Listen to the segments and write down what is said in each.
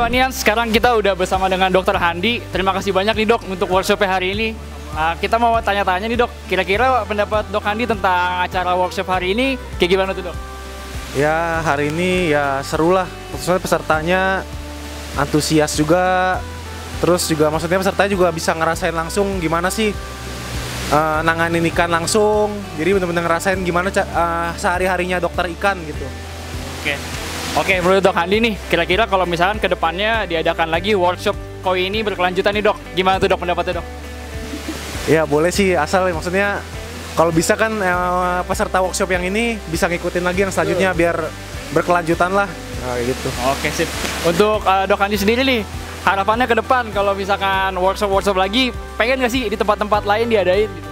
Hewanian, sekarang kita udah bersama dengan Dokter Handi. Terima kasih banyak nih dok untuk workshopnya hari ini. Kita mau tanya-tanya nih dok, kira-kira pendapat Dok Handi tentang acara workshop hari ini kayak gimana tuh dok? Ya hari ini ya seru lah, maksudnya pesertanya antusias juga. Terus juga maksudnya pesertanya juga bisa ngerasain langsung gimana sih nanganin ikan langsung. Jadi bener-bener ngerasain gimana sehari-harinya dokter ikan gitu. Oke, menurut Dok Handi nih, kira-kira kalau misalkan kedepannya diadakan lagi workshop koi ini berkelanjutan nih dok, gimana tuh dok pendapatnya dok? Ya boleh sih, asal maksudnya kalau bisa kan peserta workshop yang ini bisa ngikutin lagi yang selanjutnya biar berkelanjutan lah, gitu. Oke sip. Untuk Dok Handi sendiri nih, harapannya ke depan kalau misalkan workshop lagi, pengen nggak sih di tempat-tempat lain diadain? Gitu?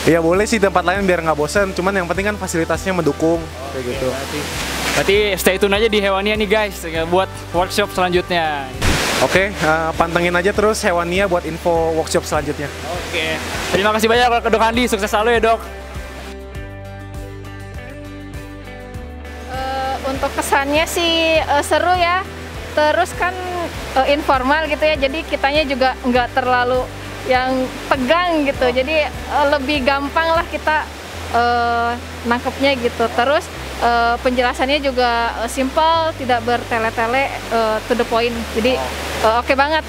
Ya boleh sih tempat lain biar nggak bosen, cuman yang penting kan fasilitasnya mendukung, kayak gitu. Berarti stay tune aja di Hewania nih guys, buat workshop selanjutnya. Oke, pantengin aja terus Hewania buat info workshop selanjutnya. Oke, terima kasih banyak Dok Handi, sukses selalu ya dok. Untuk kesannya sih seru ya, terus kan informal gitu ya, jadi kitanya juga nggak terlalu yang tegang gitu, jadi lebih gampang lah kita nangkepnya gitu. Terus penjelasannya juga simple, tidak bertele-tele, to the point. Jadi oke banget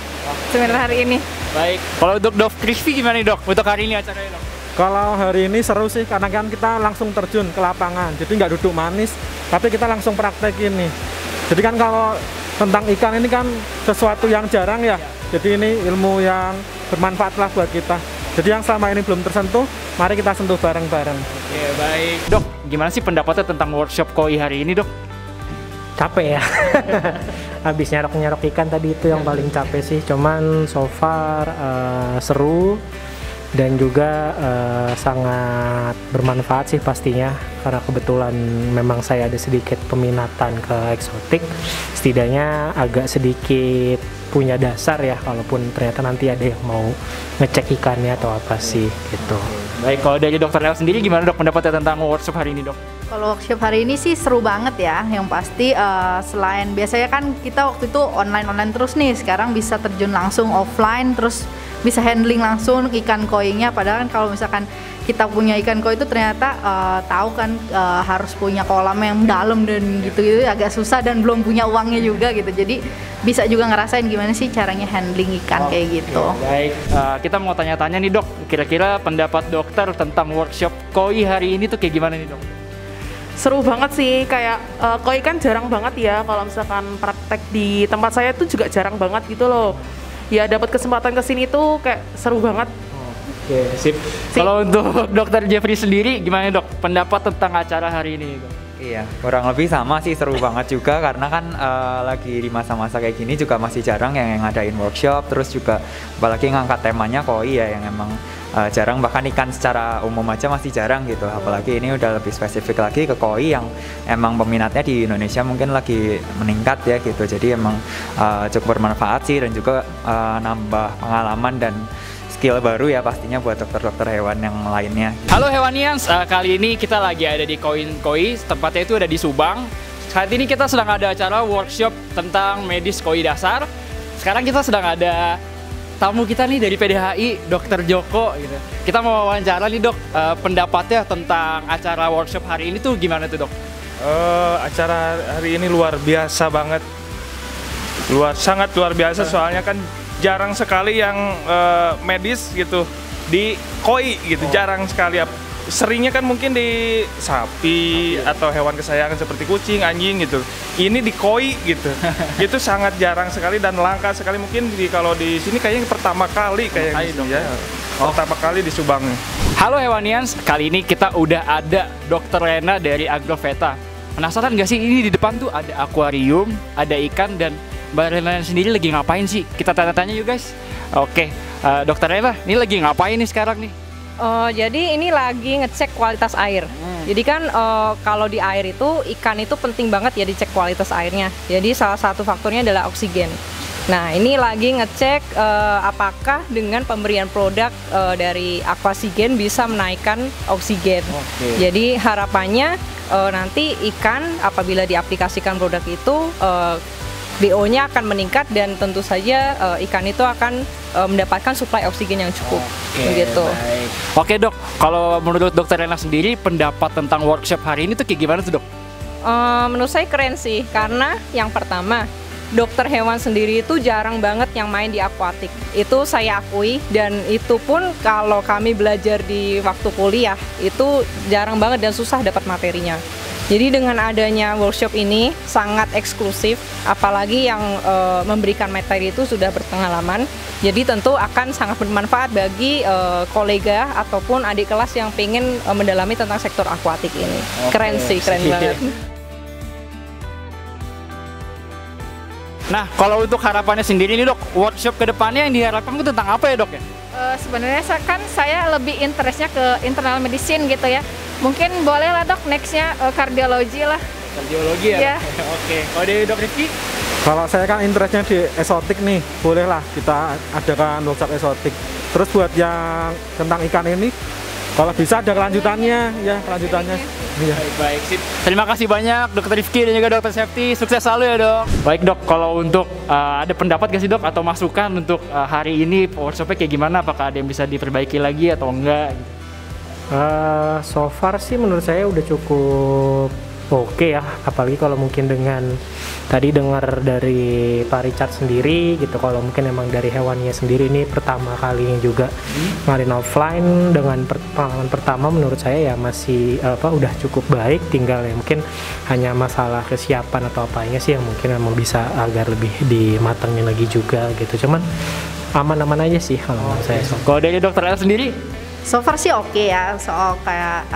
seminar hari ini. Baik. Kalau untuk Dok Kristi gimana nih dok? Untuk hari ini acaranya dok? Kalau hari ini seru sih karena kan kita langsung terjun ke lapangan, jadi nggak duduk manis, tapi kita langsung praktekin nih. Jadi kan kalau tentang ikan ini kan sesuatu yang jarang ya, jadi ini ilmu yang bermanfaat lah buat kita. Jadi yang selama ini belum tersentuh, mari kita sentuh bareng-bareng. Oke, baik. Dok, gimana sih pendapatnya tentang workshop koi hari ini, dok? Capek ya. Habis nyerok-nyerok ikan tadi itu yang paling capek sih. Cuman so far seru dan juga sangat bermanfaat sih pastinya. Karena kebetulan memang saya ada sedikit peminatan ke eksotik. Setidaknya agak sedikit punya dasar ya, walaupun ternyata nanti ada yang mau ngecek ikannya atau apa sih gitu. Baik, kalau dari dokter Leo sendiri gimana dok pendapatnya tentang workshop hari ini dok? Kalau workshop hari ini sih seru banget ya, yang pasti selain biasanya kan kita waktu itu online terus nih, sekarang bisa terjun langsung offline, terus bisa handling langsung ikan koinya. Padahal kan kalau misalkan kita punya ikan koi itu ternyata tahu kan harus punya kolam yang dalam dan gitu agak susah dan belum punya uangnya juga gitu. Jadi bisa juga ngerasain gimana sih caranya handling ikan kayak gitu. Baik, kita mau tanya-tanya nih dok, kira-kira pendapat dokter tentang workshop koi hari ini tuh kayak gimana nih dok? Seru banget sih, kayak koi kan jarang banget ya, kalau misalkan praktek di tempat saya tuh juga jarang banget gitu loh. Ya dapat kesempatan kesini tuh kayak seru banget. Oke, sip. Kalau untuk dokter Jeffrey sendiri gimana dok pendapat tentang acara hari ini dok? Iya, kurang lebih sama sih, seru banget juga karena kan lagi di masa-masa kayak gini juga masih jarang yang ngadain workshop, terus juga apalagi ngangkat temanya koi ya yang emang jarang, bahkan ikan secara umum aja masih jarang gitu, apalagi ini udah lebih spesifik lagi ke koi yang emang peminatnya di Indonesia mungkin lagi meningkat ya gitu, jadi emang cukup bermanfaat sih dan juga nambah pengalaman dan skill baru ya pastinya buat dokter-dokter hewan yang lainnya. Halo Hewanians, kali ini kita lagi ada di Koin Koi, tempatnya itu ada di Subang. Saat ini kita sedang ada acara workshop tentang medis koi dasar. Sekarang kita sedang ada tamu kita nih dari PDHI, Dokter Joko gitu. Kita mau wawancara nih dok, pendapatnya tentang acara workshop hari ini tuh gimana tuh dok? Acara hari ini luar biasa banget, sangat luar biasa soalnya kan jarang sekali yang medis gitu di koi gitu, jarang sekali. Seringnya kan mungkin di sapi atau hewan kesayangan seperti kucing, anjing gitu. Ini di koi gitu. Itu sangat jarang sekali dan langka sekali, mungkin kalau di sini kayaknya pertama kali ya. Pertama kali di Subang. Halo Hewanians, kali ini kita udah ada Dokter Lena dari Agroveta. Penasaran nggak sih ini di depan tuh ada akuarium, ada ikan, dan Mbak Lena sendiri lagi ngapain sih? Kita tanya-tanya yuk guys. Oke, Dokter Lena, ini lagi ngapain nih sekarang nih? Jadi ini lagi ngecek kualitas air. Jadi kan kalau di air itu ikan itu penting banget ya dicek kualitas airnya. Jadi salah satu faktornya adalah oksigen. Nah ini lagi ngecek apakah dengan pemberian produk dari Aquasigen bisa menaikkan oksigen. Jadi harapannya nanti ikan apabila diaplikasikan produk itu DO-nya akan meningkat dan tentu saja ikan itu akan mendapatkan suplai oksigen yang cukup. Begitu. Baik. Oke dok, kalau menurut dokter Lena sendiri pendapat tentang workshop hari ini tuh kayak gimana tuh dok? Menurut saya keren sih, karena yang pertama dokter hewan sendiri itu jarang banget yang main di akuatik. Itu saya akui, dan itu pun kalau kami belajar di waktu kuliah itu jarang banget dan susah dapat materinya. Jadi dengan adanya workshop ini sangat eksklusif, apalagi yang memberikan materi itu sudah berpengalaman. Jadi tentu akan sangat bermanfaat bagi kolega ataupun adik kelas yang pengen mendalami tentang sektor akuatik ini. Keren sih, keren banget. Nah, kalau untuk harapannya sendiri nih dok, workshop kedepannya yang diharapkan itu tentang apa ya dok ya? Sebenarnya saya lebih interestnya ke internal medicine gitu ya. Mungkin boleh lah dok, nextnya kardiologi lah. Kardiologi ya? Oke, kalau dari dok Rifki? Kalau saya kan interestnya di eksotik nih, bolehlah kita adakan workshop eksotik. Terus buat yang tentang ikan ini, kalau bisa ada kelanjutannya, ya kelanjutannya. Iya. Baik, sip. Terima kasih banyak dokter Rifki dan juga dokter Septi. Sukses selalu ya dok. Baik dok, kalau untuk ada pendapat gak sih dok atau masukan untuk hari ini workshopnya kayak gimana? Apakah ada yang bisa diperbaiki lagi atau enggak? So far sih menurut saya udah cukup oke ya, apalagi kalau mungkin dengan tadi dengar dari Pak Richard sendiri gitu, kalau mungkin emang dari hewannya sendiri ini pertama kalinya juga marin offline dengan pengalaman pertama, menurut saya ya masih udah cukup baik, tinggal ya mungkin hanya masalah kesiapan atau apanya sih yang mungkin emang bisa agar lebih dimatangin lagi juga gitu, cuman aman-aman aja sih kalau menurut saya. Kalau dari dokter El sendiri? So far sih oke ya, soal kayak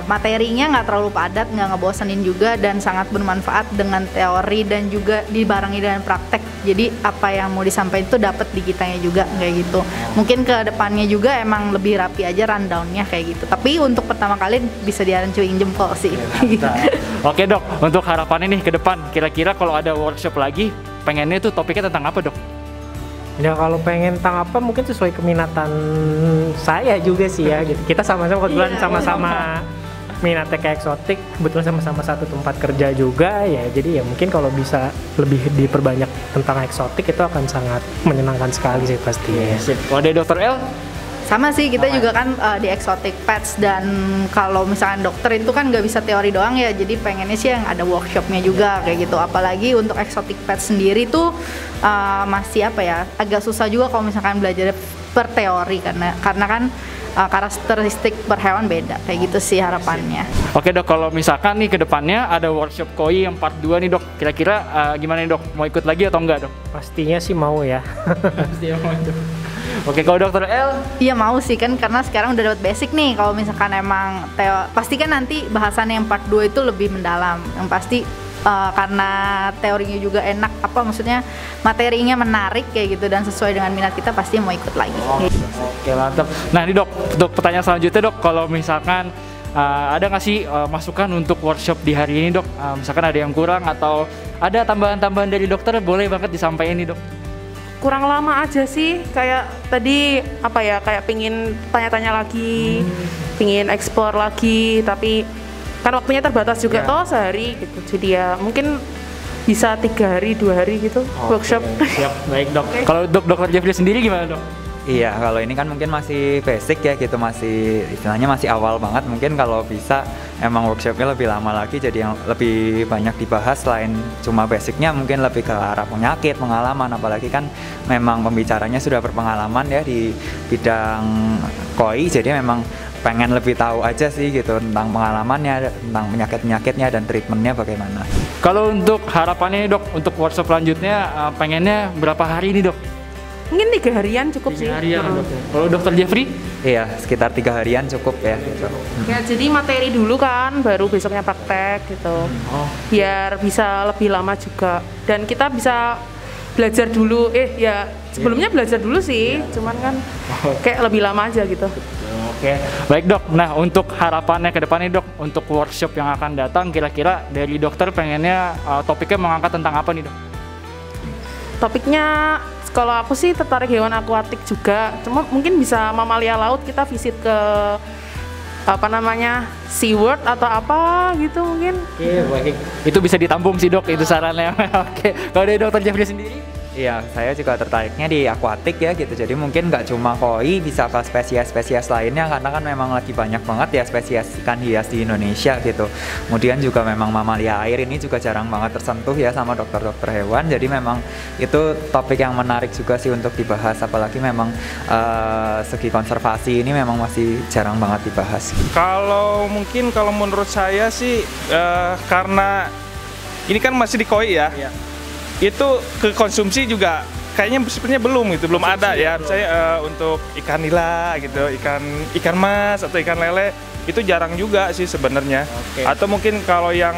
materinya nggak terlalu padat, nggak ngebosenin juga, dan sangat bermanfaat dengan teori dan juga dibarengi dengan praktek. Jadi apa yang mau disampaikan itu dapat di kitanya juga kayak gitu. Mungkin ke depannya juga emang lebih rapi aja rundownnya kayak gitu. Tapi untuk pertama kali bisa diacungin jempol sih. Oke dok, untuk harapannya nih ke depan, kira-kira kalau ada workshop lagi, pengennya itu topiknya tentang apa dok? Ya kalau pengen tentang apa mungkin sesuai keminatan saya juga sih ya gitu. Kita sama-sama kebetulan sama-sama minatnya ke eksotik, kebetulan sama-sama satu tempat kerja juga ya. Jadi ya mungkin kalau bisa lebih diperbanyak tentang eksotik itu akan sangat menyenangkan sekali sih pasti. Kalau dari dokter El? Sama sih, kita juga kan di exotic pets, dan kalau misalkan dokter itu kan nggak bisa teori doang ya, jadi pengennya sih yang ada workshopnya juga kayak gitu. Apalagi untuk exotic pets sendiri tuh masih agak susah juga kalau misalkan belajar per teori, karena kan karakteristik per hewan beda kayak gitu sih harapannya. Oke dok, kalau misalkan nih ke depannya ada workshop koi yang part 2 nih dok, kira-kira gimana nih dok, mau ikut lagi atau enggak dok? Pastinya sih mau ya. Pastinya mau dok. Oke, kalau dokter El? Iya mau sih kan, karena sekarang udah dapat basic nih. Kalau misalkan emang pasti kan nanti bahasannya yang part 2 itu lebih mendalam. Yang pasti karena teorinya juga enak, maksudnya materinya menarik kayak gitu dan sesuai dengan minat kita, pasti mau ikut lagi. Oke, mantap. Nah ini dok, untuk pertanyaan selanjutnya dok, kalau misalkan ada nggak sih masukan untuk workshop di hari ini dok? Misalkan ada yang kurang atau ada tambahan-tambahan dari dokter, boleh banget disampaikan nih dok. Kurang lama aja sih, kayak tadi kayak pingin tanya-tanya lagi, pingin explore lagi, tapi kan waktunya terbatas juga toh sehari gitu, jadi ya mungkin bisa 3 hari 2 hari gitu workshop. Siap, baik dok. Kalau dokter Jeffrey sendiri gimana dok? Iya, kalau ini kan mungkin masih basic ya gitu, masih istilahnya masih awal banget. Mungkin kalau bisa emang workshopnya lebih lama lagi, jadi yang lebih banyak dibahas selain cuma basicnya, mungkin lebih ke arah penyakit, pengalaman, apalagi kan memang pembicaranya sudah berpengalaman ya di bidang koi, jadi memang pengen lebih tahu aja sih gitu tentang pengalamannya, tentang penyakit-penyakitnya dan treatmentnya bagaimana. Kalau untuk harapannya dok, untuk workshop selanjutnya pengennya berapa hari ini dok? Mungkin 3 harian cukup 3 harian, dok. Kalau dokter Jeffrey? Iya, sekitar 3 harian cukup ya gitu. Ya, jadi materi dulu kan, baru besoknya praktek gitu. Biar bisa lebih lama juga. Dan kita bisa belajar dulu, sebelumnya belajar dulu sih, cuman kan kayak lebih lama aja gitu. Oke, baik dok. Nah untuk harapannya ke depannya dok, untuk workshop yang akan datang, kira-kira dari dokter pengennya topiknya mengangkat tentang apa nih dok? Topiknya kalau aku sih tertarik hewan akuatik juga, cuma mungkin bisa mamalia laut, kita visit ke apa namanya SeaWorld atau apa gitu mungkin. Oke, baik. Itu bisa ditampung sih dok, itu sarannya. Oke, kalau dari dokter Jeffrey sendiri? Iya, saya juga tertariknya di akuatik ya gitu. Jadi mungkin nggak cuma koi, bisa ke spesies-spesies lainnya karena kan memang lagi banyak banget ya spesies ikan hias di Indonesia gitu. Kemudian juga memang mamalia air ini juga jarang banget tersentuh ya sama dokter-dokter hewan. Jadi memang itu topik yang menarik juga sih untuk dibahas. Apalagi memang segi konservasi ini memang masih jarang banget dibahas. Kalau menurut saya sih karena ini kan masih di koi ya. Itu ke konsumsi juga kayaknya sebenarnya belum ada ya. Saya untuk ikan nila gitu, ikan mas atau ikan lele itu jarang juga sih sebenarnya. Atau mungkin kalau yang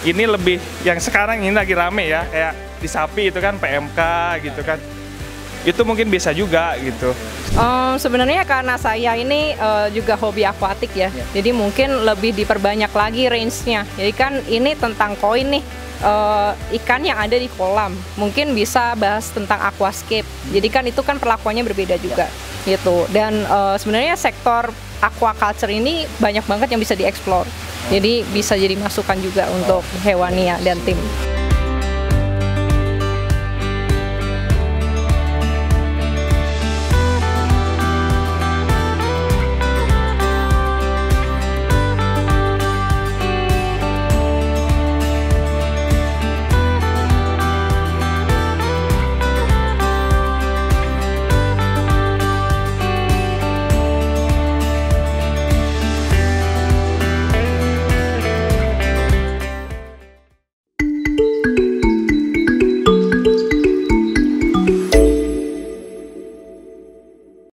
ini lebih yang sekarang ini lagi rame ya, kayak di sapi itu kan PMK gitu kan. Itu mungkin bisa juga gitu. Sebenarnya karena saya ini juga hobi akuatik ya, jadi mungkin lebih diperbanyak lagi range-nya. Jadi kan ini tentang koi nih, ikan yang ada di kolam, mungkin bisa bahas tentang aquascape. Jadi kan itu kan perlakuannya berbeda juga gitu. Dan sebenarnya sektor aquaculture ini banyak banget yang bisa dieksplor. Jadi bisa jadi masukan juga untuk Hewania dan tim.